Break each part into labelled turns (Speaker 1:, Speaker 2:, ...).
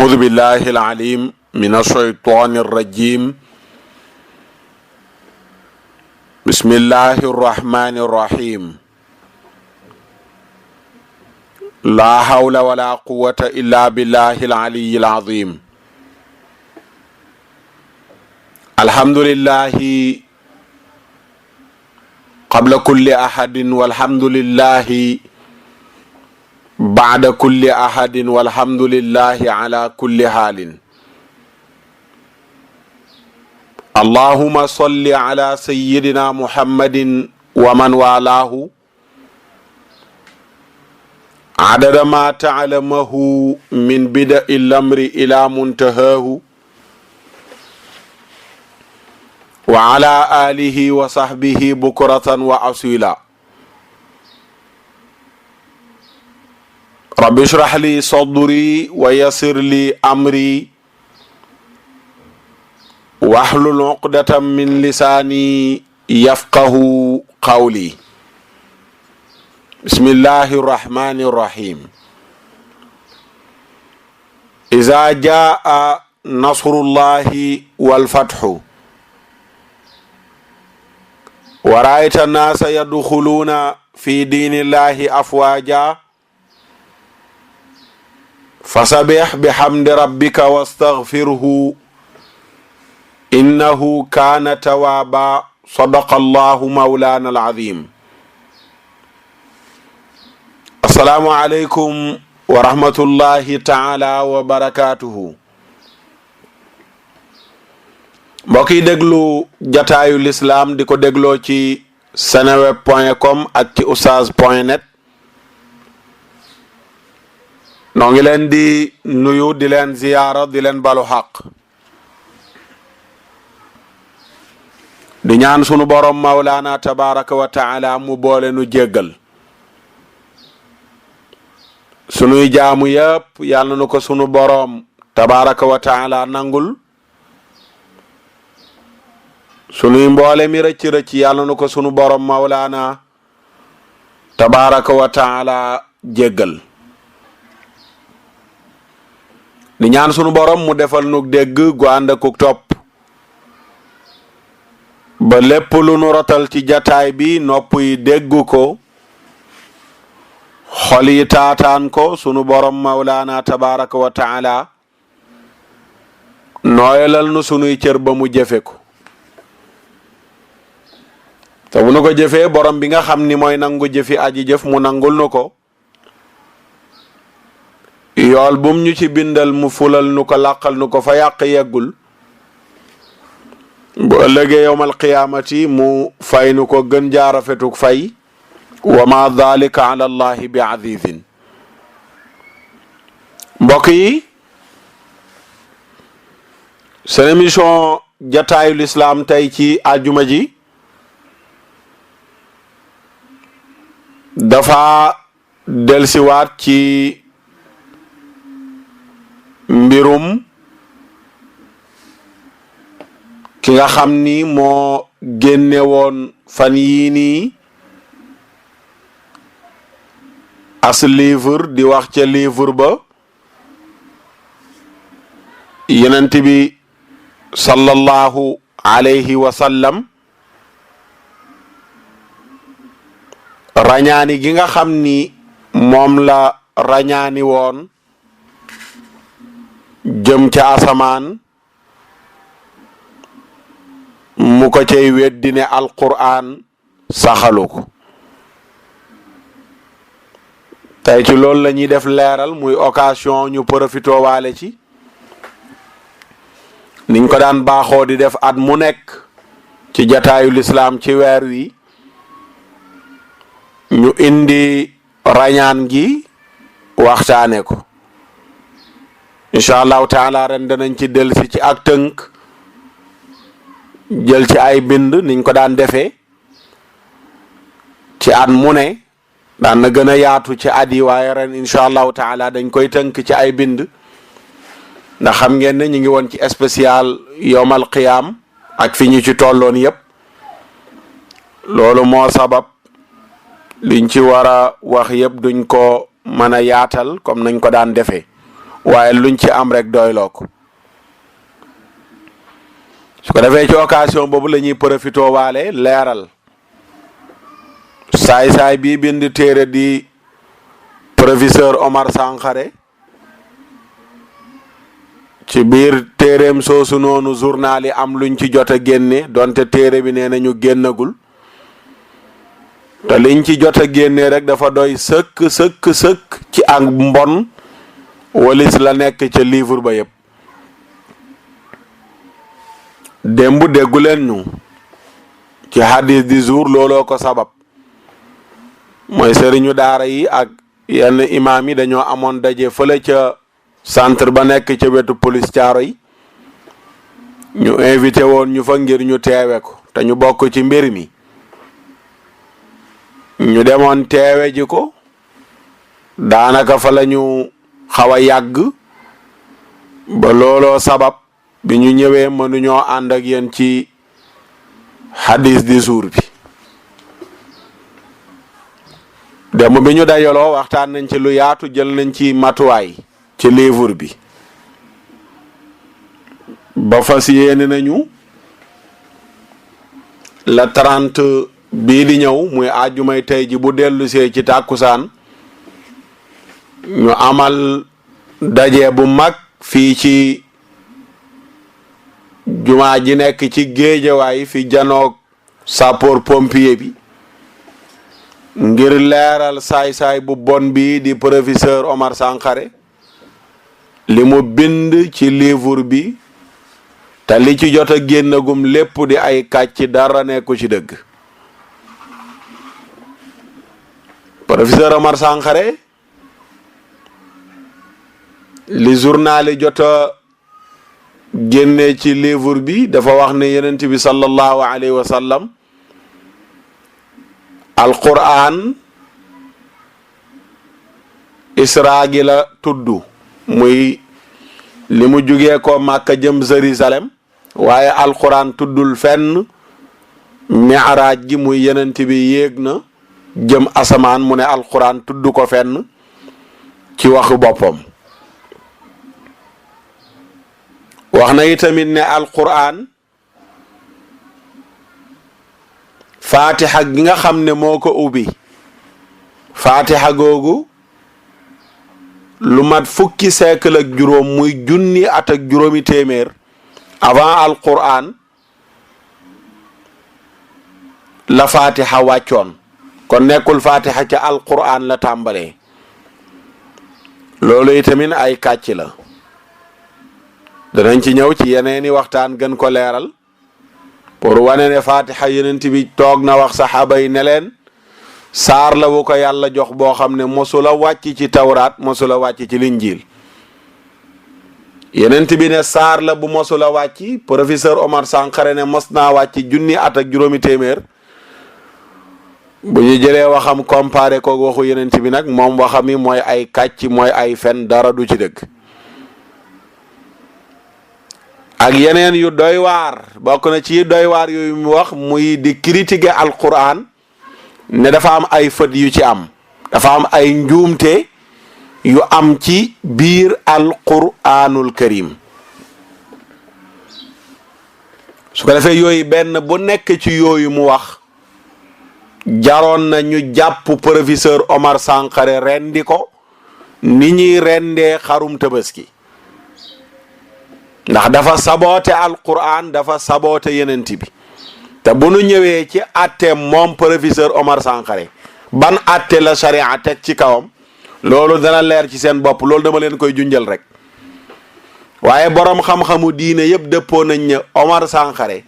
Speaker 1: أعوذ بالله العليم من الشيطان الرجيم. بسم الله الرحمن الرحيم. لا حول ولا قوة إلا بالله العلي العظيم. الحمد لله قبل كل أحد والحمد لله بعد كل أحد والحمد لله على كل حال. اللهم صل على سيدنا محمد ومن والاه عدد ما تعلمه من بدء الأمر إلى منتهاه، وعلى آله وصحبه بكرة وأصيلا. رب اشرح لي صدري ويسر لي أمري واحلل عقدة من لساني يفقه قولي. بسم الله الرحمن الرحيم. إذا جاء نصر الله والفتح ورأيت الناس يدخلون في دين الله أفواجا فسبح بحمد ربك واستغفره إنه كان توابا. صدق الله مولانا العظيم. السلام عليكم ورحمة الله تعالى وبركاته. mbokk yi déglu jataayu lislaam di ko dégloo ci seneweb.com ak ci oustaz.net. noo ngi leen di nuyu di leen ziyaara di leen balu xaq di ñaan sunu borom mawlaana tabaraka wa taala mu boole nu jéggal sunuy jaamu yépp yàlla nu ko sunu borom tabaraka wa taala nangul sunuy mboole mi rëcc yàlla nu ko sunu borom mawlaana tabaraka wa taala jéggal di ñaan sunu borom mu defal nu dégg gu ànd ak topp ba lépp lu nu rotal ci jataay bi nopp yi dégg ko xol yi taataan ko sunu borom mawlaana tabaraka wa taala nooyalal nu sunuy cër ba mu jëfe ko te bu nu ko jëfee borom bi nga xam ni mooy nangu jëfi aji jëf mu nangul nu ko yool bum ñu ci bindal mu fulal nu ko làqal nu ko fa yàq yeggul bu ëllëgee yowmal qiyaamati mu fay nu ko gën jaarafetuk fay wa ma dhalika ala allahi bi azizin. mbokk yi seen émission jataayu lislaam tey ci àjjuma ji dafa delsiwaat ci mbirum ki nga xam ni moo génne woon fan yii nii as livre di wax ca livre ba yonent bi sallallahu alayhi wa sallam rañaani gi nga xam ni moom la rañaani woon jëm ca asamaan mu ko cay weddi ne alquran saxalu ko tey ci loolu la ñuy def leeral muy occasion ñu profitoo waale ci niñ ko daan baaxoo di def at mu nekk ci jataayu lislaam ci weer wi ñu indi rañaan gi waxtaane ko incha allahu taala ren danañ ci dellusi ci ak tënk jël ci ay bind niñ ko daan defee ci at mu ne daan na gën a yaatu ci at yi waaye ren incha allahu taala dañ koy tënk ci ay bind ndax xam ngeen ne ñu ngi woon ci spécial yowmal qiyaam ak fi ñu ci tolloon yépp loolu moo sabab liñ ci war a wax yépp duñ ko mën a yaatal comme nañ ko daan defee waaye luñ ci am rek doyloo ko su ko defee ci occasion boobu la ñuy profité waale leeral saay-saay bii bind téere di professeur Omar Sankhare ci biir téereem soosu noonu journal yi am luñ ci jot a génne donte téere bi nee nañu génnagul te liñ ci jot a génne rek dafa doy sëkk ci ak mbon walis la nekk ca livre ba yépp démb déggu leen ñu ci hadis du jour looloo ko sabab mooy sëriñu daara yi ak yenn imaam yi dañoo amoon daje fële ca centre ba nekk ca wetu police Thiaroye ñu invité woon ñu fa ngir ñu teewe ko te ñu bokk ci mbir mi ñu demoon teewe ji ko daanaka fa la ñu xaw a yàgg ba looloo sabab bi ñu ñëwee mënuñoo ànd ak yéen ci hadis di jour bi dem bi ñu dajaloo waxtaan nañ ci lu yaatu jël nañ ci matuwaay ci livre bi ba fas yéene nañu la 30 bii di ñëw muy àjjumay tey ji bu dellusee ci tàkkusaan ñu amal daje bu mag fii ci jumaa ji nekk ci géejawaay fi janoog sapeur pompier bi ngir leeral saay-saay bu bon bi di professeur Omar Sankhare li mu bind ci livre bi te li ci jot a génnagum lépp di ay kàcc dara nekku ci dëgg professeur Omar Sankhare li journal yi jot a génne ci livre bi dafa wax ne yonent bi sallallahu alayhi wa sallam alquran isra gi la tudd muy li mu jugee ko Màkka jëm Jérusalem waaye alquran tuddul fenn mi'raaj gi muy yonent bi yéeg na jëm asamaan mu ne alquran tudd ko fenn ci waxu boppam wax na itamit ne alquran fatiha gi nga xam ne moo ko ubbi fatiha googu lu mat fukki siècle ak juróom muy junni at ak juróomi téeméer avant alquran la fatiha wàccoon kon nekkul fatiha ca alquran la tàmbalee loolu itamit ay kàcc la danañ ci ñëw ci yeneeni waxtaan gën ko leeral pour wane ne fatiha yonent bi toog na wax saxaaba yi ne leen saar la wu ko yàlla jox boo xam ne mosula wàcc ci tawraat mosula wàcc ci linjiil yonent bi ne saar la bu mosula wàcc professeur Omar Sankhare ne mos naa wàcc junni at ak juróomi téeméer bu ñu jëlee waxam comparé ko waxu yonent bi nag moom waxam yi mooy ay kàcc mooy ay fen dara du ci dëgg ak yeneen yu doy waar bokk na ci doy waar yooyu mu wax muy di critiquer alquran ne dafa am ay fët yu ci am dafa am ay njuumte yu am ci biir alquranul karim su ko defee yooyu benn bu nekk ci yooyu mu wax jaroon na ñu jàpp professeur Omar Sankhare rendi ko ni ñuy rendee xarum tabaski ndax dafa saboote alquran dafa saboote yenent bi te bu nu ñëwee ci atte moom professeur Omar Sankhare ban atte la sharia teg ci kawam loolu dana leer ci seen bopp loolu dama leen koy junjal rek waaye borom xam-xamu diine yëpp dëppoo nañ ne Omar Sankhare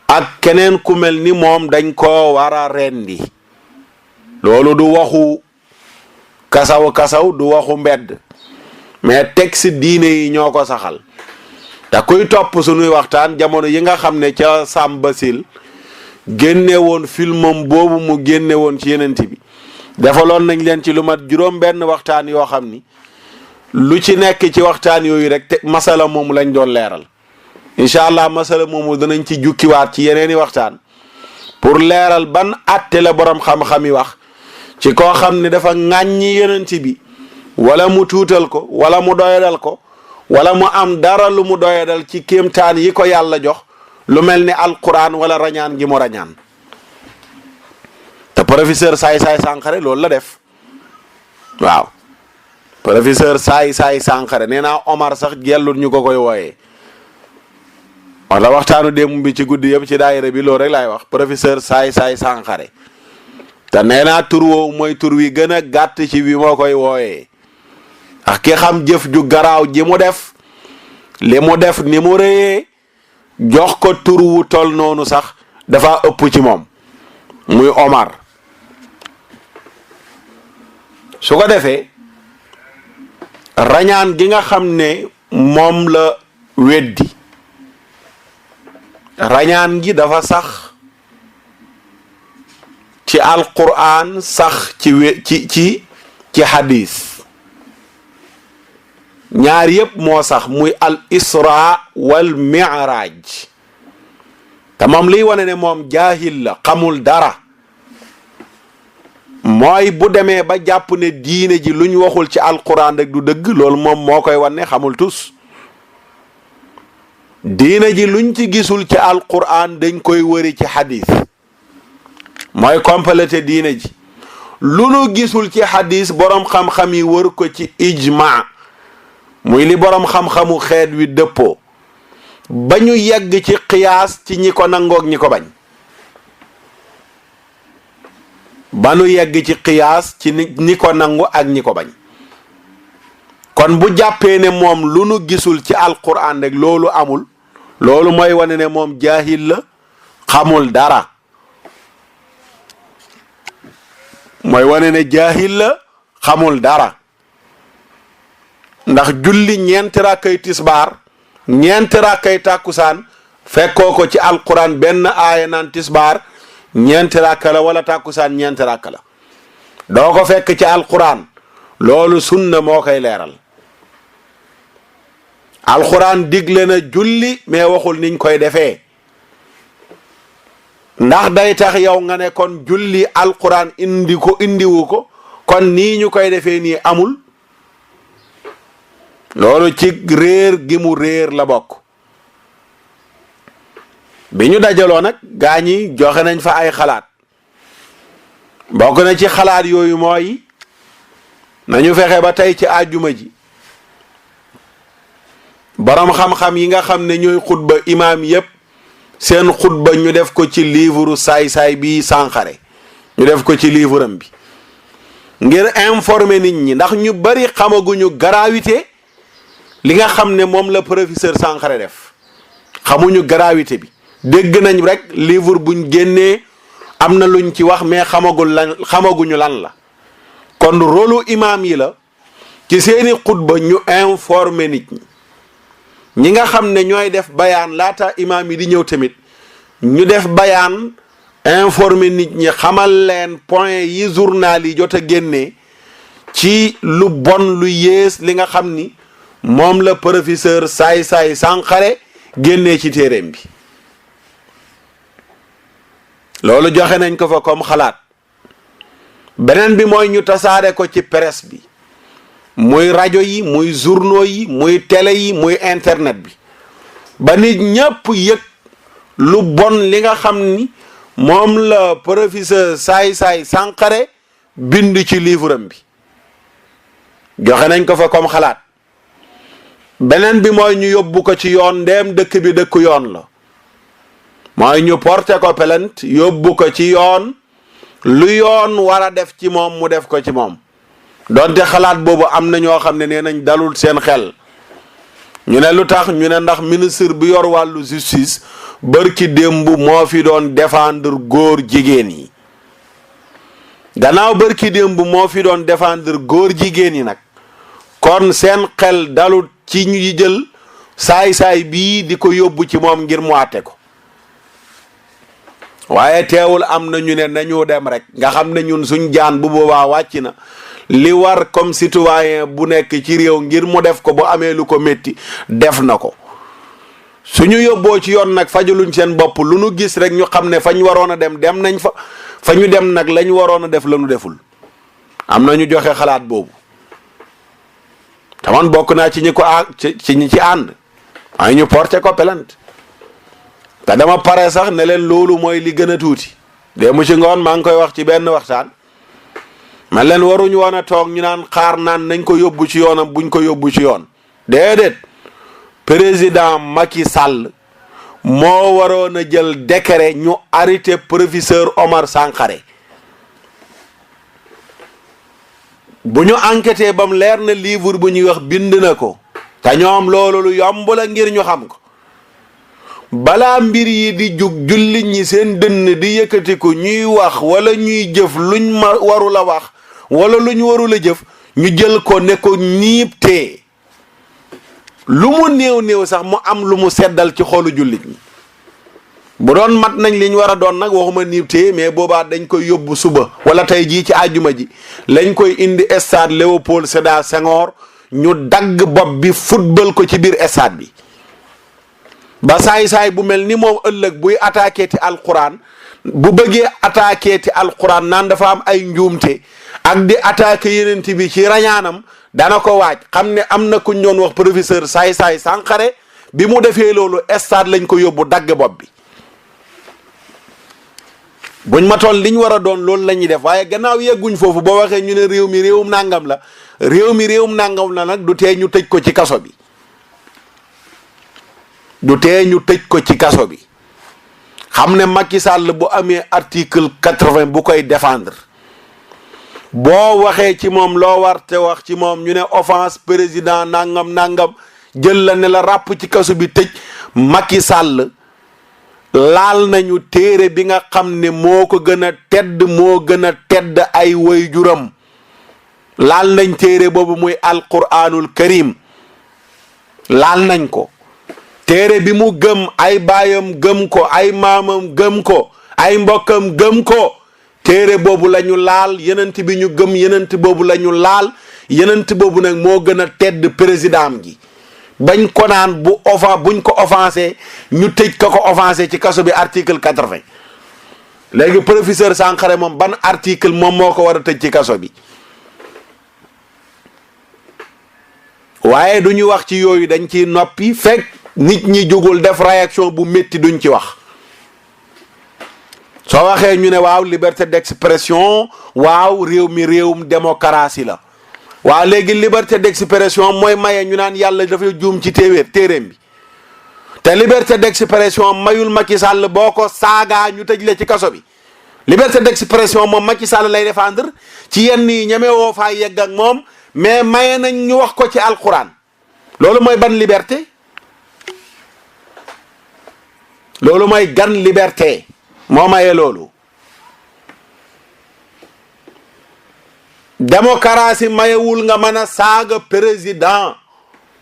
Speaker 1: ak keneen ku mel ni moom dañ koo war a rendi loolu du waxu kasaw du waxu mbedd mais texte diine yi ñoo ko saxal te kuy topp sunuy waxtaan jamono yi nga xam ne ca Sam Basil génne woon filmam boobu mu génne woon ci yenent bi defaloon nañ leen ci lu mat juróom benn waxtaan yoo xam ni lu ci nekk ci waxtaan yooyu rek te masala moomu lañ doon leeral incha allah masala moomu danañ ci jukkiwaat ci yeneeni waxtaan pour leeral ban atte la borom xam-xam yi wax ci koo xam ne dafa ŋàññi yenent bi wala mu tuutal ko wala mu doyadal ko wala mu am dara lu mu doyadal ci kéemtaan yi ko yàlla jox lu mel ni alquran wala rañaan gi mu rañaan te professeur Saay Sankharé loolu la def waaw professeur Saay Sankharé nee naa Omar sax gellul ñu ko koy wooyee wala waxtaanu démb bi ci guddi yëpp ci daayira bi loolu rek laay wax professeur Saay Sankharé te nee naa tur woowu mooy tur wi gën a gàtt ci bi moo koy wooyee ndax ki xam jëf ju garaaw ji mu def li mu def ni mu rëyee jox ko tur wu tol noonu sax dafa ëpp ci moom muy Omar su ko defee rañaan gi nga xam ne moom la weddi rañaan gi dafa sax ci alquran sax ci hadis ñaar yépp moo sax muy al isra wal mi'raj te moom liy wane ne moom jaahil la xamul dara mooy bu demee ba jàpp ne diine ji luñ waxul ci alquran rek du dëgg loolu moom moo koy wane xamul tus diine ji luñ ci gisul ci alquran dañ koy wëri ci hadis mooy complété diine ji lu nu gisul ci hadis boroom xam-xam yi wër ko ci ijma muy li boroom xam-xamu xeet wi dëppoo ba ñu yegg ci qiyaas ci ñi ko nangoog ñi ko bañ ba nu yegg ci qiyaas ci ñi ko nangu ak ñi ko bañ kon bu jàppee ne moom lu nu gisul ci alquran rek loolu amul loolu mooy wane ne moom jaahil la xamul dara mooy wane ne jaahil la xamul dara ndax julli ñeenti rakkay tisbaar ñeenti rakkay tàkkusaan fekkoo ko ci alquran benn aaya naan tisbaar ñeenti rakka la wala tàkkusaan ñeenti rakka la doo ko fekk ci alquran loolu sunna moo koy leeral alquran digle na julli mais waxul niñ koy defee ndax day tax yow nga ne kon julli alquran indiwu ko kon nii ñu koy defee nii amul loolu ci réer gi mu réer la bokk bi ñu dajaloo nag gaa ñi joxe nañ fa ay xalaat bokk na ci xalaat yooyu mooy nañu fexe ba tey ci àjjuma ji borom xam-xam yi nga xam ne ñooy xutba imaam yépp seen xutba ñu def ko ci livre saay-saay bi Sankharé ñu def ko ci livre am bi ngir informer nit ñi ndax ñu bari xamaguñu gravité li nga xam ne moom la professeur Sankharé def xamuñu gravité bi dégg nañ rek livre buñ génnee am na luñ ci wax mais xamaguñu lan la kon rôlu imaam yi la ci seeni xutba ñu informer nit ñi nga xam ne ñooy def bayaan laata imaam yi di ñëw tamit ñu def bayaan informer nit ñi xamal leen point yi journal yi jot a génnee ci lu bon lu yées li nga xam ni moom la professeur Saay Sankharé génnee ci téereem bi loolu joxe nañ ko fa comme xalaat beneen bi mooy ñu tasaare ko ci presse bi muy rajo yi muy journaux yi muy télé yi muy internet bi ba nit ñépp yëg lu bon li nga xam ni moom la professeur Saay Sankharé bind ci livre am bi joxe nañ ko fa comme xalaat beneen bi mooy ñu yóbbu ko ci yoon ndeem dëkk bi dëkku yoon la mooy ñu porté ko plainte yóbbu ko ci yoon lu yoon war a def ci moom mu def ko ci moom donte xalaat boobu am na ñoo xam ne nee nañ dalul seen xel ñu ne lu tax ñu ne ndax ministre bi yor wàllu justice bërki démb moo fi doon défendre góor jigéen yi gannaaw bërki démb moo fi doon défendre góor jigéen yi nag kon seen xel dalut ci ñu jël saay-saay bii di ko yóbbu ci moom ngir mu àtte ko waaye teewul am na ñu ne nañu dem rek nga xam ne ñun suñ jaan bu boobaa wàcc na li war comme citoyen bu nekk ci réew ngir mu def ko bu amee lu ko métti def na ko suñu yóbboo ci yoon nag fajaluñ seen bopp lu nu gis rek ñu xam ne fañ waroon a dem nañ fa ñu dem nag lañ waroon a def la ñu deful am na ñu joxe xalaat boobu te man bokk naa ci ñi ko ci ñi ci ànd ay ñu porté ko plainte te dama pare sax ne leen loolu mooy li gën a tuuti de mu ci ngoon maa ngi koy wax ci benn waxtaan man leen waruñu woon a toog ñu naan xaar naan nañ ko yóbbu ci yoonam buñ ko yóbbu ci yoon déedéet président Macky Sall moo waroon a jël décret ñu arrêté professeur Omar Sankaré bu ñu enquêté ba mu leer na livre bu ñuy wax bind na ko te ñoom loolu lu yomb la ngir ñu xam ko balaa mbir yi di jug jullit ñi seen dënn di yëkkatiku ñuy wax wala ñuy jëf luñ ma warul a wax wala luñ warul a jëf ñu jël ko ne ko niib tee lu mu néew néew sax mu am lu mu seddal ci xolu jullit ñi bu doon mat nañ liñ war a doon nag waxuma niib tee mais boobaa dañ koy yóbbu suba wala tey jii ci àjjuma ji lañ koy indi stade Léopold Sédar Senghor ñu dagg bopp bi football ko ci biir stade bi ba saay-saay bu mel ni moom ëllëg buy attaqué ti alquran bu bëggee attaqué ti alquran naan dafa am ay njuumte ak di attaqué yenent bi ci rañaanam dana ko waaj xam ne am na kuñ doon wax professeur saay-saay Sankaré bi mu defee loolu stade lañ ko yóbbu dagg bopp bi buñ ma toll liñ war a doon loolu la ñuy def waaye gannaaw yegguñ foofu boo waxee ñu ne réew mi réewum nàngam la réew mi réewum nàngam la nag du tee ñu tëj ko ci kaso bi du tee ñu tëj ko ci kaso bi xam ne Macky Sall bu amee article 80 bu koy défendre boo waxee ci moom loo war te wax ci moom ñu ne offense président nangam nangam jël la ne la ràpp ci kaso bi tëj Macky Sall laal nañu téere bi nga xam ne moo ko gën a tedd moo gën a tedd ay waajuram laal nañ téere boobu muy alquranul karim laal nañ ko téere bi mu gëm ay baayam gëm ko ay maamam gëm ko ay mbokkam gëm ko téere boobu la ñu laal yenent bi ñu gëm yenent boobu la ñu laal yenent boobu nag moo gën a tedd président gi bañ ko naan buñ ko offensé ñu tëj ka ko offensé ci kaso bi article 80 léegi professeur Sankaré moom ban article moom moo ko war a tëj ci kaso bi waaye du ñu wax ci yooyu dañ ci noppi fekk nit ñi jógul def réaction bu métti duñ ci wax soo waxee ñu ne waaw liberté d'expression waaw réew mi réewum démocratie la waaw léegi liberté d'expression mooy maye ñu naan yàlla dafay juum ci téeréem bi te liberté d'expression mayul Macky Sall boo ko saagaa ñu tëj la ci kaso bi liberté d'expression moom Macky Sall lay défendre ci yenn yi ñeme woo faa yegg ak moom mais maye nañ ñu wax ko ci alquran loolu mooy ban liberté loolu mooy gan liberté moo maye loolu démocratie mayewul nga mën a saaga président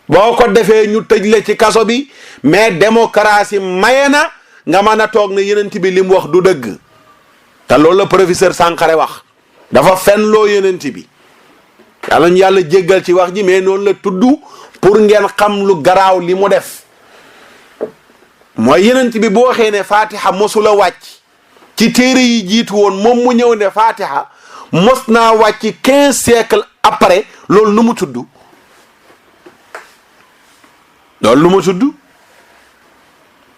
Speaker 1: boo ko defee ñu tëj la ci kaso bi mais démocratie maye na nga mën a toog ne yenent bi li mu wax du dëgg te loolu la professeur Sankaré wax dafa fen loo yenent bi yàlla ñu yàlla jéggal ci wax ji mais noonu la tudd pour ngeen xam lu garaaw li mu def mooy yenent bi bu waxee ne fatiha mosula wàcc ci téere yi jiitu woon moom mu ñëw ne fatiha mos naa wàcc 15 siècles après loolu nu mu tudd loolu nu mu tudd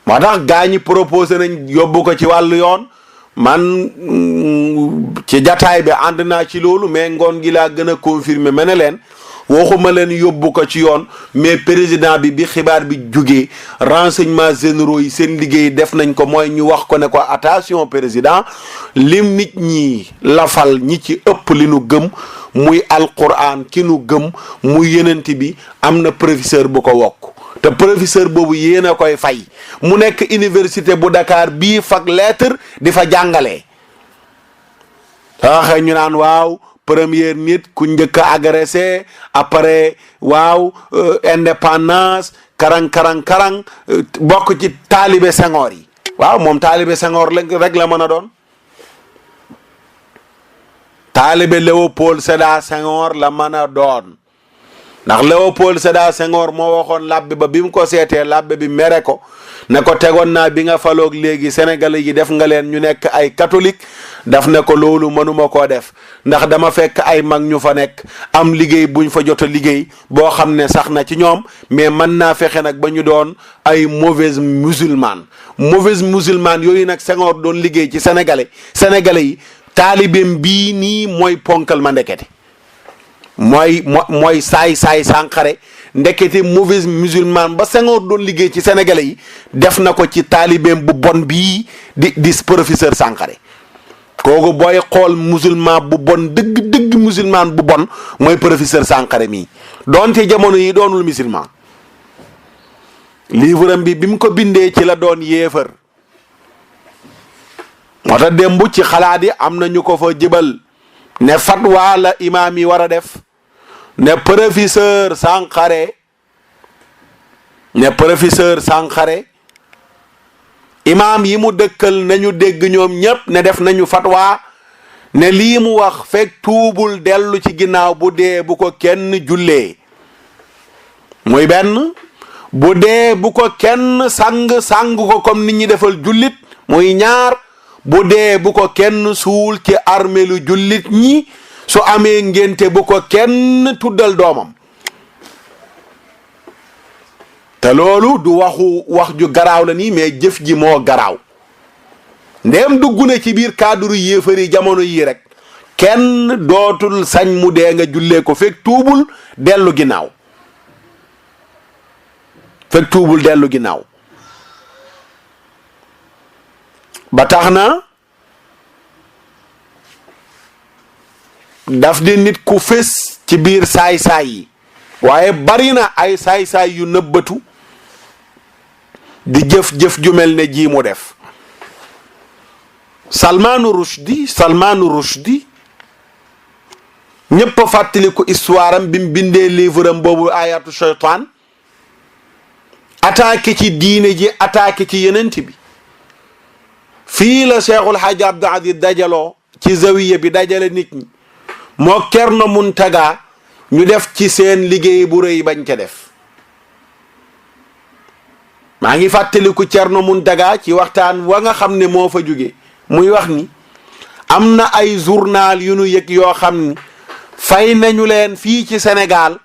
Speaker 1: moo tax gaa ñi proposé nañ yóbbu ko ci wàllu yoon man ci jataay bi ànd naa ci loolu mais ngoon gi laa gën a confirmer ma ne leen waxuma leen yóbbu ko ci yoon mais président bi xibaar bi jugee renseignements généraux yi seen liggéey def nañ ko mooy ñu wax ko ne ko attention président lim nit ñi lafal ñi ci ëpp li nu gëm muy alquran ki nu gëm muy yenent bi am na professeur bu ko wokk te professeur boobu yéen a koy fay mu nekk université bu Dakar bii fak lettre di fa jàngalee waxee ñu naan waaw première nit ku njëkk a agressé après waaw indépendance karang bokk ci taalibe Senghor yi waaw moom taalibe Senghor rek la mën a doon taalibe Léopold Sédar Senghor la mën a doon ndax Léopold Sédar Senghor moo waxoon labbe ba bi mu ko seetee labbe bi mere ko ne ko tegoon naa bi nga faloog léegi sénégalais yi def nga leen ñu nekk ay catholique daf ne ko loolu mënuma koo def ndax dama fekk ay mag ñu fa nekk am liggéey buñ fa jot a liggéey boo xam ne sax na ci ñoom mais mën naa fexe nag ba ñu doon ay mauvaise musulman yooyu nag Senghor doon liggéey ci sénégalais yi taalibeem bii nii mooy ponkal ma ndekete mooy saay Sankharé ndekete mauvaise musulman ba Senghor doon liggéey ci sénégalais yi def na ko ci taalibeem bu bon bii di professeur Sankharé kooku booy xool musulman bu bon dëgg musulman bu bon mooy professeur Sankharé mii doonte jamono yi doonul musulman livre am bi mu ko bindee ci la doon yéefar moo tax démb ci xalaat yi am na ñu ko fa jëbal ne fatwa la imaam yi war a def ne professeur Sankharé imaam yi mu dëkkal nañu dégg ñoom ñépp ne def nañu fatwa ne lii mu wax fekk tuubul dellu ci ginnaaw bu dee bu ko kenn jullee muy benn bu dee bu ko kenn sang ko comme nit ñi defal jullit muy ñaar bu dee bu ko kenn suul ci armeelu jullit ñi su amee ngénte bu ko kenn tuddal doomam te loolu du wax ju garaaw la nii mais jëf ji moo garaaw ndéem dugg na ci biir cadre yéefari jamono yii rek kenn dootul sañ mu dee nga jullee ko fekk tuubul dellu ginnaaw ba tax na daf di nit ku fés ci biir saay-saay yi waaye bari na ay saay-saay yu nëbbatu di jëf-jëf ju mel ne ji mu def Salmaanu Rushdi ñëpp a fàttaliku histoire am bi mu bindee livre am boobu ayatu shaytaan attaqué ci diine ji attaqué ci yenent bi fii la Cheikhul Hadj Abdou Aziz dajaloo ci zawiya bi dajale nit ñi moo Cerno Muntaga ñu def ci seen liggéey bu rëy bañ ca def maa ngi fàttaliku Cerno Muntaga ci waxtaan wa nga xam ne moo fa jóge muy wax ni am na ay journal yu nu yëg yoo xam ni fay nañu leen fii ci Sénégal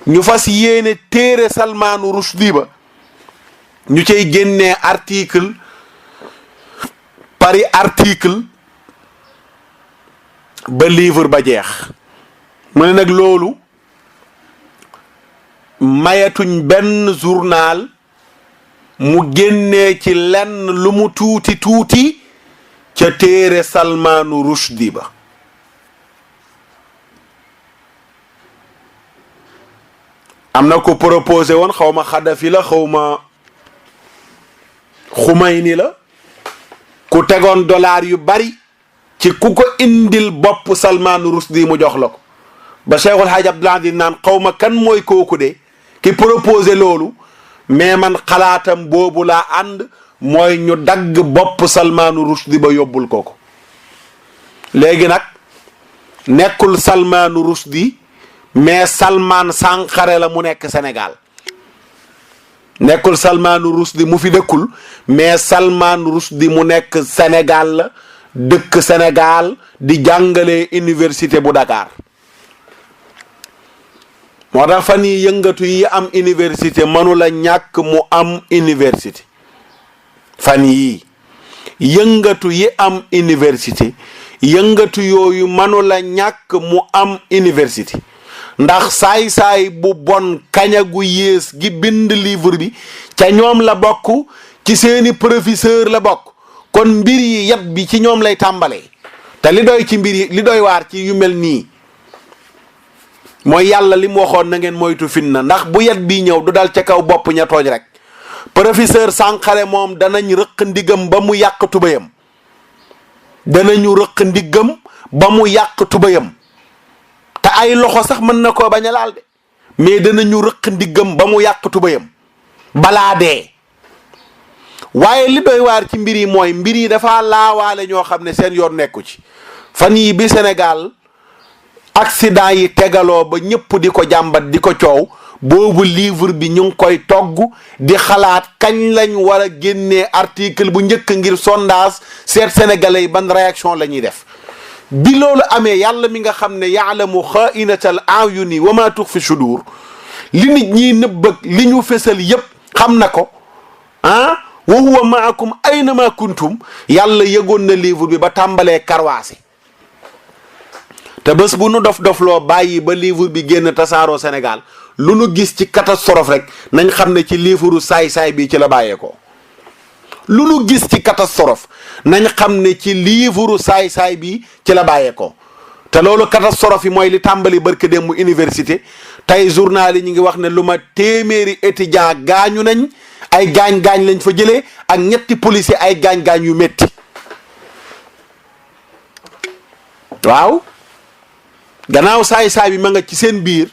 Speaker 1: ñu fas yéene téere Salmaanu Rushdi ba ñu cay génnee article pari article ba livre ba jeex mu ne nag loolu mayatuñ benn journal mu génnee ci lenn lu mu tuuti ca téere Salmaanu Rushdi ba am na ko proposé woon xaw ma Xadafi la xaw ma Xumayni la ku tegoon dollar yu bari ci ku ko indil bopp Salmaanu Rushdi mu jox la ko ba Cheikhul Hadj Abdoul Aziz naan xaw ma kan mooy kooku de ki proposé loolu mais man xalaatam boobu laa ànd mooy ñu dagg bopp Salmaanu Rushdi ba yóbbul ko léegi nag nekkul Salmaanu Rushdi mais Salman Sankharé la mu nekk Sénégal nekkul Salmaanu Rushdi mu fi dëkkul mais Salmaanu Rushdi mu nekk Sénégal la dëkk Sénégal di jàngale université bu Dakar moo tax fan yi yëngatu yi am université mënula ñàkk mu am université fan yii yëngatu yi am université yëngatu yooyu mënula ñàkk mu am université ndax saay-saay bu bon kaña gu yées gi bind livre bi ca ñoom la bokk ci seeni professeur la bokk kon mbir yi yat bi ci ñoom lay tàmbalee te li doy ci mbir yi li doy waar ci yu mel nii mooy yàlla li mu waxoon na ngeen moytu fitna ndax bu yat bii ñëw du dal ca kaw bopp ña tooj rek professeur Sankharé moom danañ rëq ndigam ba mu yàq tubayam te ay loxo sax mën na koo bañ a laal de mais danañu rëq ndiggam ba mu yàq tubayam balaa dee waaye li doy waar ci mbir yi mooy mbir yi dafa laawaale ñoo xam ne seen yoon nekku ci fan yi bi Sénégal accident yi tegaloo ba ñëpp di ko jàmbat di ko coow boobu livre bi ñu ngi koy togg di xalaat kañ lañ war a génnee article bu njëkk ngir sondage seet sénégalais yi ban réaction la ñuy def bi loolu amee yàlla mi nga xam ne yaalamu xaainatal ayuni wa ma tux fi sudur li nit ñi nëbbëg li ñu fesal yépp xam na ko wa huwa maakum aynama kuntum yàlla yëgoon na livre bi ba tàmbalee karwaase te bés bu nu dof-dofloo bàyyi ba livre bi génn tasaaroo Sénégal lu nu gis ci catastrophe rek nañ xam ne ci livre saay-saay bi ci la bàyyeekoo lu nu gis ci catastrophe nañ xam ne ci livre saay-saay bi ci la bàyyeekoo te loolu catastrophe yi mooy li tàmbali barke démb université tey journal yi ñu ngi wax ne lu ma téeméeri étudiant gaañu nañ ay gaañ-gaañ lañ fa jëlee ak ñetti policier ay gaañ-gaañ yu métti waaw gannaaw saay-saay bi ma nga ci seen biir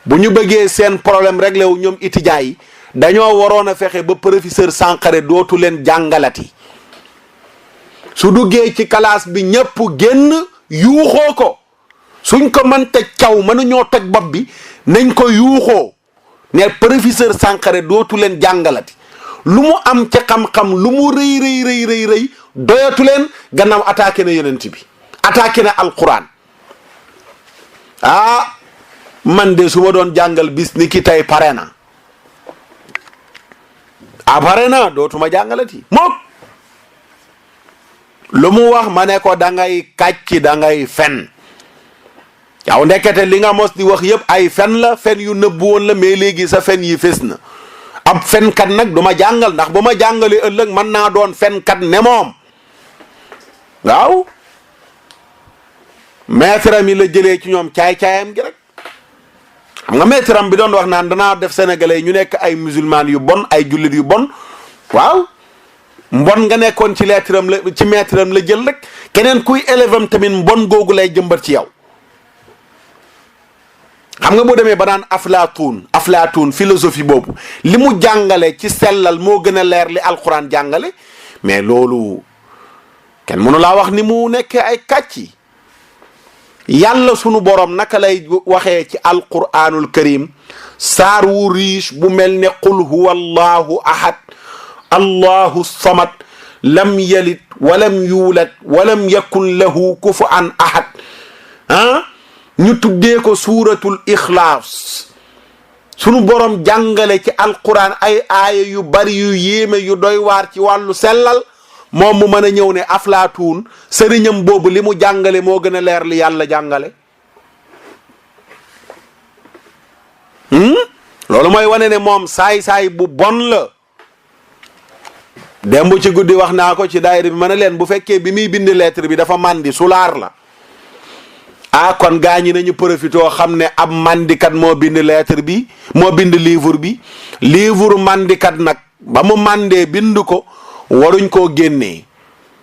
Speaker 1: bu ñu bëggee seen problème réglé wu ñoom étudiants yi dañoo waroon a fexe ba professeur Sankharé dootu leen jàngalati su duggee ci classe bi ñëpp génn yuuxoo ko suñ ko mënta caw mënuñoo toj bopp bi nañ ko yuuxoo ne professeur Sankharé dootu leen jàngalati lu mu am ci xam-xam lu mu rëy doyatu leen gannaaw attaqué na yonent bi attaqué na alquran man de su ma doon jàngal bis ni ki tey pare na pare na dootuma jàngalati moom lu mu wax ma ne ko da ngay kàcc da ngay fen yow ndekete li nga mos di wax yëpp ay fen la fen yu nëbbu woon la mais léegi sa fen yi fés na ab fenkat nag du ma jàngal ndax bu ma jàngalee ëllëg mën naa doon fenkat ne moom waaw maître am yi la jëlee ci ñoom caay-caayam gi rek xam nga maître am bi doon wax naan danaa def sénégalais ñu nekk ay musulman yu bon ay jullit yu bon waaw mbon nga nekkoon ci maître am la jël rek keneen kuy élève am tamit mbon googu lay jëmbat ci yow xam nga boo demee ba naan aflaatuun philosophie boobu li mu jàngale ci sellal moo gën a leer li alquran jàngale mais loolu kenn mënu laa wax ni mu nekkee ay kàcci yàlla sunu borom naka lay waxee ci alquranul karim saar wu riche bu mel ne qul huwa allahu ahad allahu samad lam yalid walam yuulad walam yakun lahu kufuwan ahad ñu tuddee ko suuratul ixlaas sunu borom jàngale ci alquran ay aaya yu bari yu yéeme yu doy waar ci wàllu sellal moom mu mën a ñëw ne aflaatuun sëriñam boobu li mu jàngale moo gën a leer li yàlla jàngale loolu mooy wane ne moom saay-saay bu bon la démb ci guddi wax naa ko ci daayira bi ma ne leen bu fekkee bi muy bind lettre bi dafa màndi sulaar la kon gaañi nañu profité xam ne ab mandikat moo bind lettre bi moo bind livre bi livre mandikat nag ba mu mandee bind ko waruñ koo génnee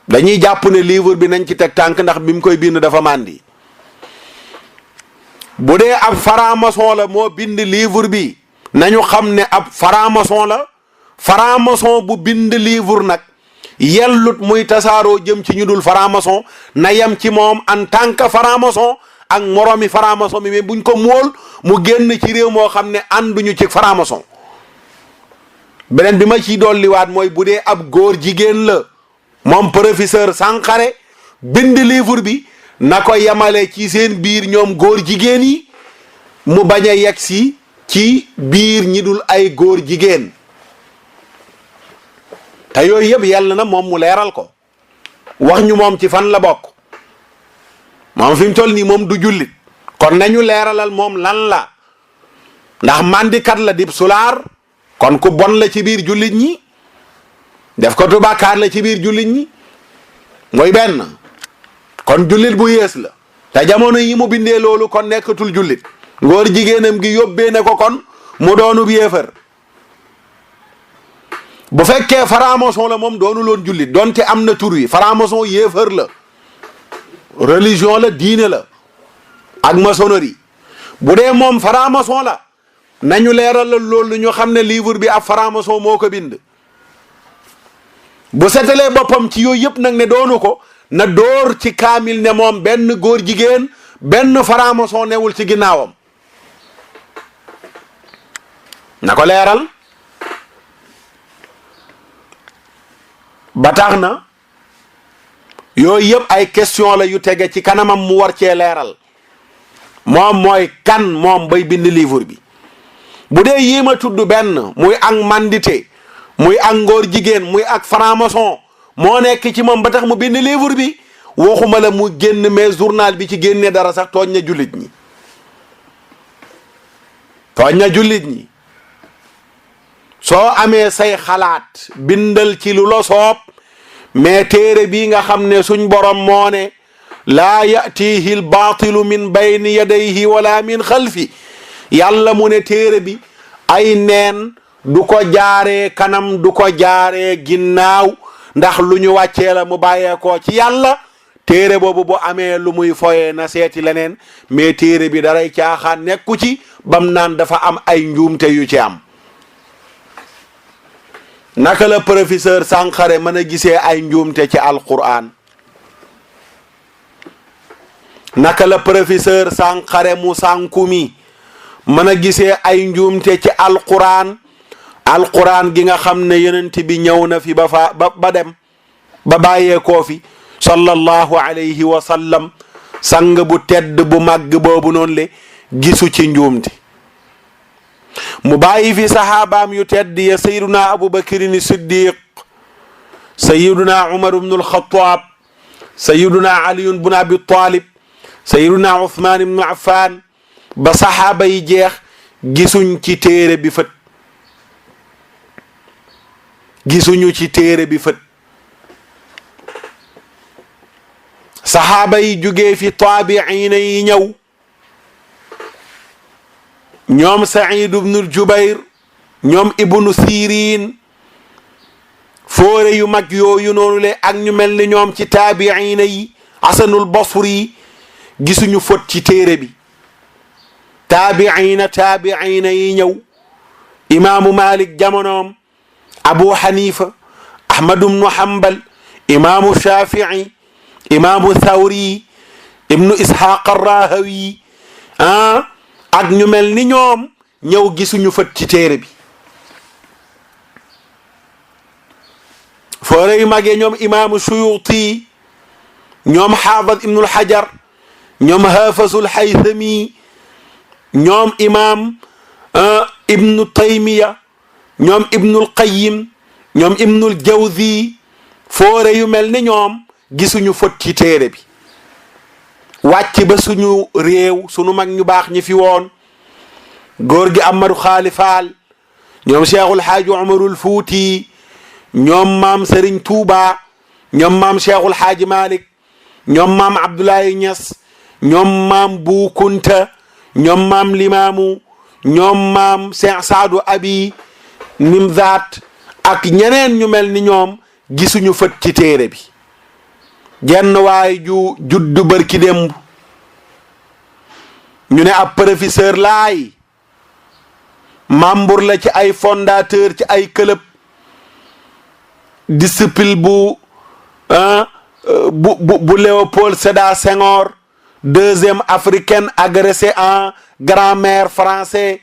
Speaker 1: dañuy jàpp ne livre bi nañ ci teg tànk ndax bi mu koy bind dafa mandi bu dee ab franc-maçon la moo bind livre bi nañu xam ne ab franc-maçon la franc-maçon bu bind livre nag yellut muy tasaaroo jëm ci ñu dul franc-maçon na yem ci moom en tant que franc-maçon ak moroomi franc-maçon mi mais buñ ko móol mu génn ci réew moo xam ne ànduñu ci franc-maçon beneen bi ma ciy dolliwaat mooy bu dee ab góor jigéen la moom professeur Sankharé bind livre bi na ko yemale ci seen biir ñoom góor jigéen yi mu bañ a yegg si ci biir ñi dul ay góor jigéen te yooyu yëpp yàlla na moom mu leeral ko wax ñu moom ci fan la bokk moom fi mu toll nii moom du jullit kon nañu leeralal moom lan la ndax mandikat la dib sulaar kon ku bon la ci biir jullit ñi def ko tubakaar la ci biir jullit ñi mooy benn kon jullit bu yées la te jamono yi mu bindee loolu kon nekkatul jullit ngóor jigéenam gi yóbbee na ko kon mu doonub yéefar bu fekkee franc-maçon la moom doonu loon jullit donte am na tur wi franc-maçon yéefar la religion la diine la ak maçonnerie bu dee moom franc-maçon la nañu leeralal loolu ñu xam ne livre bi ab franc-maçon moo ko bind bu setalee boppam ci yooyu yëpp nag ne doonu ko na door ci kaamil ne moom benn góor jigéen benn franc-maçon newul ci ginnaawam na ko leeral. ba tax na yooyu yëpp ay question la yu tege ci kanamam mu war cee leeral moom mooy kan moom bay bind livre bi. bu dee yii ma tudd benn muy ak mandité muy ak ngóor jigéen muy ak franc-maçon moo nekk ci moom ba tax mu bind livre bi waxuma la mu génn mais journal bi ci génne dara sax tooñ na jullit ñi soo amee say xalaat bindal ci lu la soob mais téere bii nga xam ne suñ borom moo ne laa yatihi l baatilu min bayni yadayhi wala min xalfi yàlla mu ne téere bi ay neen du ko jaaree kanam du ko jaaree ginnaaw ndax lu ñu wàccee la mu bàyyeekoo ci yàlla. téere boobu bu amee lu muy foyee na seeti leneen mais téere bi daray caaxaan nekku ci bam naan dafa am ay njuumte yu ci am. naka la professeur Sankharé mën a gisee ay njuumte ci alquran? naka la professeur Sankharé mu sànku mi mën a gisee ay njuumte ci alquran gi nga xam ne yonent bi ñëw na fi ba dem ba bàyyeekoo fi sallallahu alayhi wa sallam sang bu tedd bu màgg boobu noonu le gisu ci njuumte mu bàyyi fi saxaabaam yu tedd ya sayyiduna abubakrin siddiq sayyiduna umar ibn al-khattab sayyiduna ali ibn abi talib sayyiduna uthman ibn affan ba saxaaba yi jeex gisuñ ci téere bi fët gisuñu ci téere bi fët saxaaba yi jugee fi taabiina yi ñëw ñoom Saïd ibnul Jubayr ñoom Ibnu Sirin foore yu mag yooyu noonu le ak ñu mel ni ñoom ci taabiina yi Hasanul Basri gisuñu fot ci téere bi. taabiina yi ñëw imaamu Malik jamonoom Abu Hanifa Ahmad ibnu Hanbal imaamu Shafi'i imaamu Thawri ibnu Ishaq ar-Rahawi ak ñu mel ni ñoom ñëw gisuñu fët ci téere bi. foore yu magee ñoom imaamu Suyuti ñoom Haafid ibnul Hajar ñoom Haafizul Haythami ñoom imaam ibnu Taymiya ñoom ibnul Qayyim ñoom ibnul Jawzi foore yu mel ni ñoom gisuñu fët ci téere bi. wàcc ba suñu réew sunu mag ñu baax ñi fi woon góor gi Amadou Xaalifaal ñoom Cheikhul Xaaji Umarul Fuuti ñoom maam Serigne Touba ñoom maam Cheikhul Xaaji Malik ñoom maam Abdoulaye Niass ñoom maam Bou Kounta ñoom maam Limaamu ñoom maam Cheikh Saadu Abi Nimzaat ak ñeneen ñu mel ni ñoom gisuñu fët ci téere bi. jenn waay ju juddu barki démb ñu ne ab professeur laay membre la ci ay fondateur ci ay club disciple bu Léopold Sédar Senghor deuxième africaine agressée en grammaire français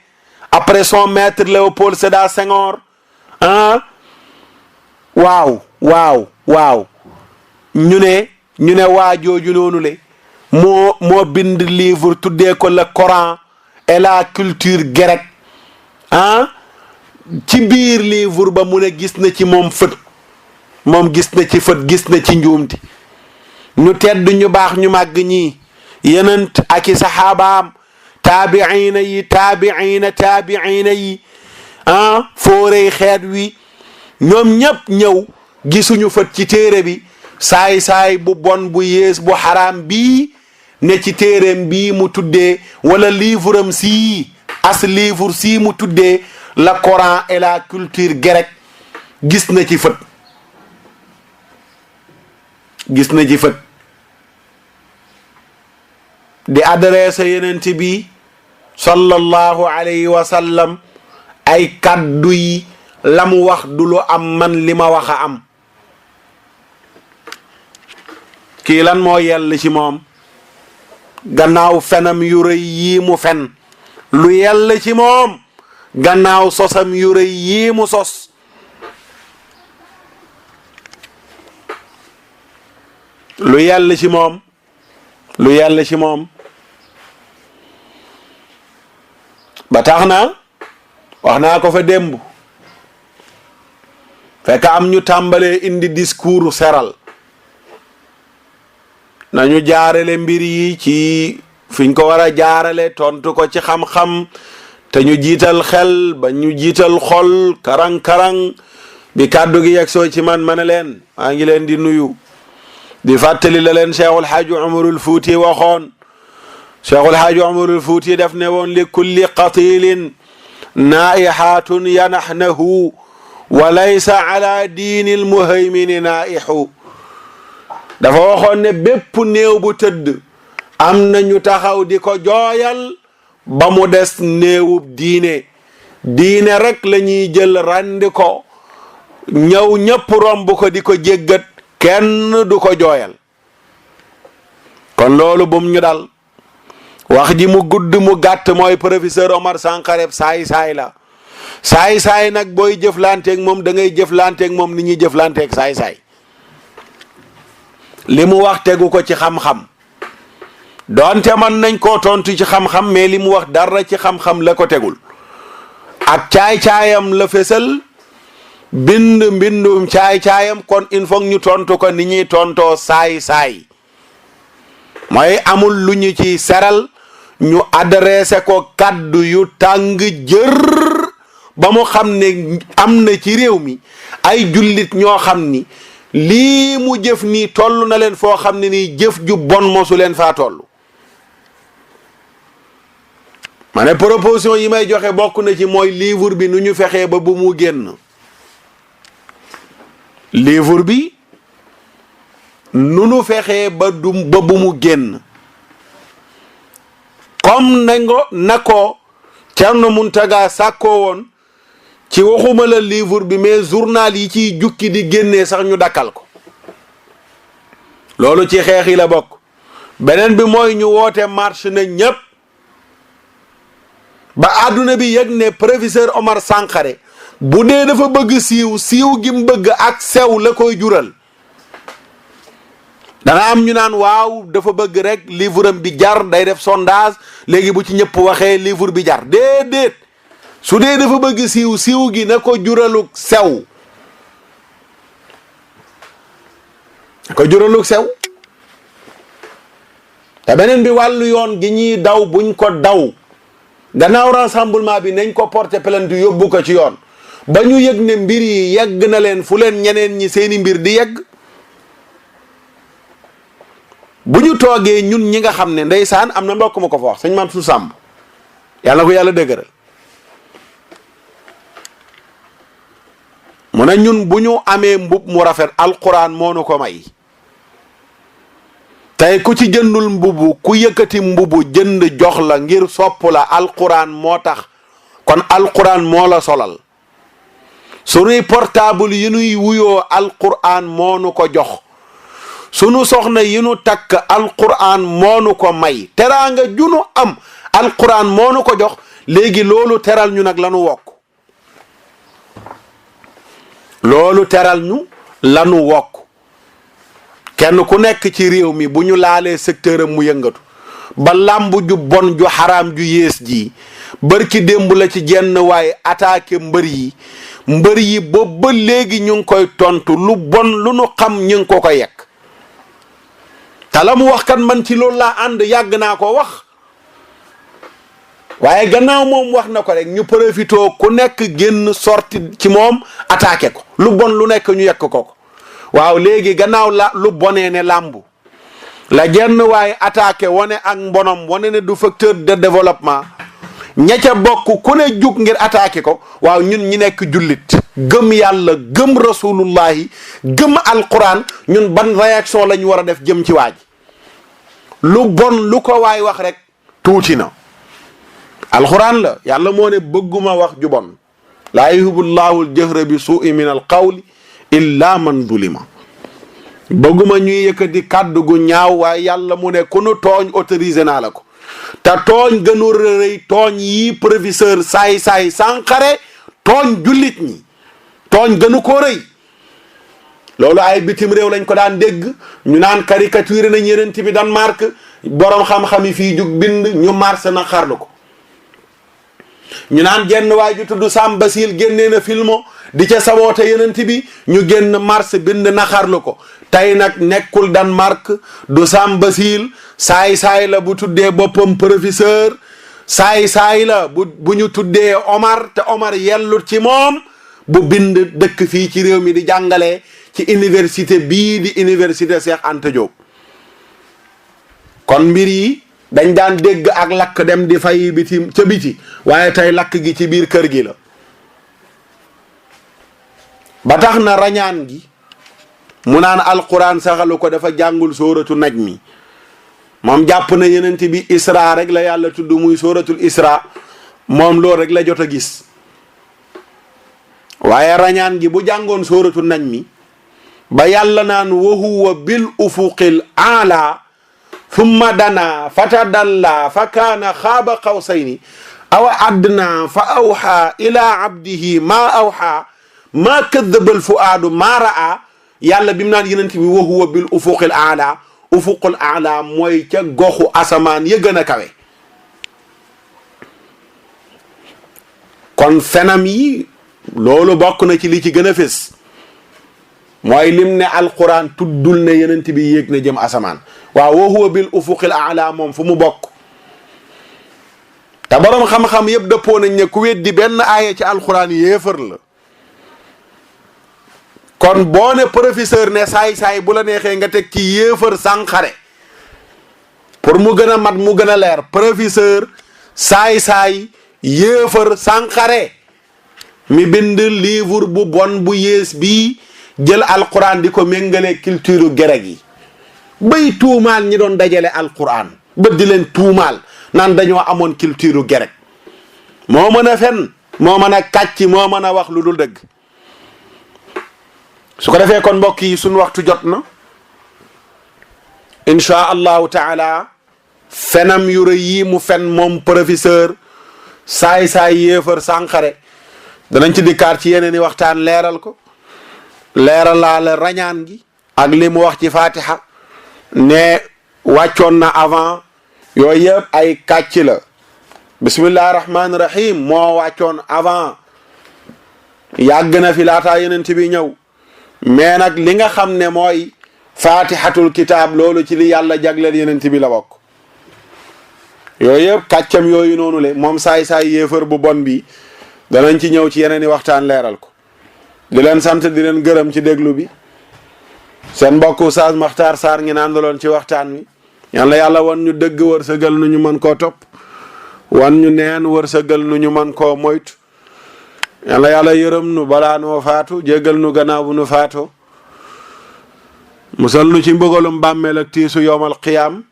Speaker 1: après son maître Léopold Sédar Senghor waaw ñu ne waa jooju noonu le moo bind livre tuddee ko le Coran et la culture grecque ci biir livre ba mu ne gis na ci moom fët gis na ci fët gis na ci njuumti. ñu tedd ñu baax ñu màgg ñii yenent ak i saxaabaam taabiina yi foorey xeet wi ñoom ñëpp ñëw gisuñu fët ci téere bi. saay bu bon bu yées bu xaraam bii ne ci téereem bii mu tuddee wala livre am sii livre sii mu tuddee le Coran et la culture grecque gis na ci fët di adressé yenent bi sallallahu alayhi wa sallam ay kaddu yi la mu wax du lu am man li ma wax a am. kii lan moo yell ci moom gannaaw fenam yu rëy yii mu fen lu yell ci moom gannaaw sosam yu rëy yii mu sos lu yell ci moom lu yell ci moom ba tax na wax naa ko fa démb fekk am ñu tàmbalee indi discours seral nañu jaarale mbir yi ci fiñ ko war a jaarale tontu ko ci xam-xam te ñu jiital xel ba ñu jiital xol karang-karang bi kàddu gi yegg soo ci man ma ne leen maa ngi leen di nuyu di fàttali la leen Cheikhul Haaji Umarul Fuuti waxoon Cheikhul Haaji Umarul Fuuti def ne woon li kulli qatilin naihatun yanaxnahu wa laysa ala diinil muhaymini naihu dafa waxoon ne bépp néew bu tëdd am na ñu taxaw di ko jooyal ba mu des néewub diine rek la ñuy jël randi ko ñëw ñëpp romb ko di ko jéggat kenn du ko jooyal kon loolu bum ñu dal wax ji mu gudd mu gàtt mooy professeur Omar Sankaré saay-saay la saay-saay nag booy jëflanteeg moom da ngay jëflanteeg moom ni ñuy jëflanteeg saay-saay li mu wax tegu ko ci xam-xam doonte man nañ koo tontu ci xam-xam mais li mu wax dara ci xam-xam la ko tegul ak caay-caayam la fesal mbindum caay-caayam kon il faut ñu tontu ko ni ñuy tontoo saay-saay mooy amul lu ñu ci seral ñu adressé ko kaddu yu tàng jër ba mu xam ne am na ci réew mi ay jullit ñoo xam ni lii mu jëf nii toll na leen foo xam ne nii jëf ju bon mosu leen faa toll ma ne proposition yi may joxe bokk na ci mooy livre bi nu ñu fexee ba bu mu génn livre bi nu nu fexee ba bu mu génn comme na ko Thierno Mountaga sàkkoo woon ci waxuma la livre bi mais journal yi ciy jukki di génnee sax ñu dakkal ko loolu ci xeex yi la bokk beneen bi mooy ñu woote marche na ñépp ba àdduna bi yëg ne professeur Omar Sankaré bu dee dafa bëgg siiw gi mu bëgg ak sew la koy jural dana am ñu naan waaw dafa bëgg rek livre am bi jar day def sondage léegi bu ci ñëpp waxee livre bi jar déedéet su dee dafa bëgg siiw gi na ko juraluk sew te beneen bi wàllu yoon gi ñuy daw buñ ko daw gannaaw rassemblement bi nañ ko porter plainte yóbbu ko ci yoon ba ñu yëg ne mbir yi yegg na leen fu leen ñeneen ñi seeni mbir di yegg bu ñu toogee ñun ñi nga xam ne ndeysaan am na mbokk ma ko fa wax sëñ Mansour Samb yàlla na ko yàlla dëgëral mu ne ñun bu ñu amee mbub mu rafet alquran moo nu ko may tey ku ci jëndul mbubu ku yëkkati mbubu jënd jox la ngir sopp la alquran moo tax kon alquran moo la solal sunuy portable yi nuy wuyoo alquran moo nu ko jox sunu soxna yi nu takk alquran moo nu ko may teraanga junu am alquran moo nu ko jox léegi loolu teral ñu nag lanu wokk loolu teral ñu lanu wokk kenn ku nekk ci réew mi bu ñu laalee secteur am mu yëngatu ba làmb ju bon ju xaraam ju yées ji bërki démb la ci jenn waaye attaqué mbër yi boobu ba léegi ñu ngi koy tontu lu bon lu nu xam ñu ngi ko ko yekk te la mu wax kan man ci loolu laa ànd yàgg naa ko wax waaye gannaaw moom wax na ko rek ñu profité ku nekk génn sorti ci moom attaqué ko lu bon lu nekk ñu yekk ko waaw léegi gannaaw la lu bonee ne làmbu la jenn waaye attaqué wane ak mbonom wane ne du facteur de développement ña ca bokk ku ne jug ngir attaqué ko waaw ñun ñi nekk jullit gëm yàlla gëm rasulullahi gëm alquran ñun ban réaction la ñu war a def jëm ci waaj lu bon lu ko waay wax rek tuuti na alquran la yàlla moo ne bëgguma wax ju bon laa yuhibbu llahu al-jahra bi suu'i min al qawli illa man zulima bëgguma ñuy yëkkati kàddu gu ñaaw waaye yàlla mu ne ku nu tooñ autorisé naa la ko te tooñ gënu rëy tooñ yi professeur saay Sankharé tooñ jullit ñi tooñ gënu ko rëy loolu ay bitim réew lañ ko daan dégg ñu naan caricature nañ Yonent bi Danemark borom xam-xam yi fii jug bind ñu marché na xarlu ko ñu naan genn waay ju tudd Sam Basil génnee na filmo di ca saboote Yonent bi ñu génn marché bind na xarlu ko tey nag nekkul Danemark du Sam Basil saay la bu tuddee boppam professeur saay la bu ñu tuddee Omar te Omar yellut ci moom bu bind dëkk fii ci réew mi di jàngale ci université bii di université Cheikh Anta Diop kon mbir yi dañ daan dégg ak lakk dem di fay biti ca biti waaye tey lakk gi ci biir kër gi la ba tax na rañaan gi mu naan alquran saxalu ko dafa jàngul sóoratu najmi moom jàpp na Yonent bi Isra rek la yàlla tudd muy sóoratul Isra moom loolu rek la jot a gis waaye rañaan gi bu jàngoon sóoratu najmi ba yàlla naan wa huwa bil ufuqil aala thumma dana fatadalla fa kaana xaaba qawsayni aw adna fa awxa ila abdihi ma awxa ma kadaba al fuaadu ma raa yàlla bi mu naan Yonent bi wa huwa bil ufuqil aala ufuqul aala mooy ca goxu asamaan ya gën a kawe kon fenam yi loolu bokk na ci li ci gën a fés mooy lim ne alquran tuddul ne Yonent bi yéeg na jëm asamaan waaw wa huwa bil ufuqil aala moom fu mu bokk te boroom xam-xam yëpp dëppoo nañ ne ku weddi benn aaya ci alquran yéefar la kon boo ne professeur ne saay bu la neexee nga teg ci yéefar Sankharé pour mu gën a mat mu gën a leer professeur saay yéefar Sankharé mi bind livre bu bon bu yées bii jël alquran di ko méngale culture grec yi bay tuumaal ñi doon dajale alquran ba di leen tuumaal naan dañoo amoon culture grec moo mën a fen moo mën a kàcc moo mën a wax lu dul dëgg su ko defee kon mbokk yi suñu waxtu jot na inchaa allahu taala fenam yu rëy yi mu fen moom professeur saay yéefar Sankharé danañ ci dikkaat ci yeneen i waxtaan leeral ko leeralaale rañaan gi ak li mu wax ci fatiha ne wàccoon na avant yooyu yëpp ay kàcc la bismillahi rahmaani rahim moo wàccoon avant yàgg na fi laataa Yonent bi ñëw mais nag li nga xam ne mooy fatihatul kitaab loolu ci li yàlla jagleel Yonent bi la bokk yooyu yëpp kàccam yooyu noonu le moom saay yéefar bu bon bi danañ ci ñëw ci yeneen i waxtaan leeral ko di leen sant di leen gërëm ci déglu bi seen mbokk Oustaz Makhtar Sarr ngi àndaloon ci waxtaan wi yàlla yàlla wan ñu dëgg wërsëgal nu ñu mën koo topp wan ñu neen wërsëgal nu ñu mën koo moytu yàlla yàlla yërëm nu balaa noo faatu jéggal nu gannaaw bu nu faatoo musal nu ci mbugalum bàmmeel ak tiisu yowmal qiyaam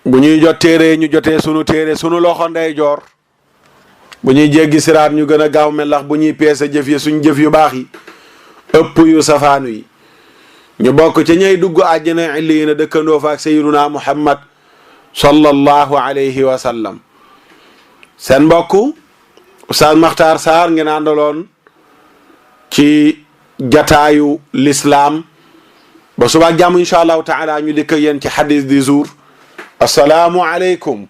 Speaker 1: bu ñuy jot téere ñu jotee sunu téere sunu loxo ndeyjoor bu ñuy jéggi siraat ñu gën a gaaw melax bu ñuy peese jëf yi suñ jëf yu baax yi ëpp yu safaanu yi ñu bokk ci ñay dugg àjjana illiina dëkkandoo fa ak sayyiduna Muhammad sallallahu alayhi wa sallam seen mbokk Oustaz Makhtar Sarr ngeen àndaloon ci jataayu l'islam ba suba ak jàmm incha allahu taala ñu dikk yéen ci hadith du jour assalaamu aleykum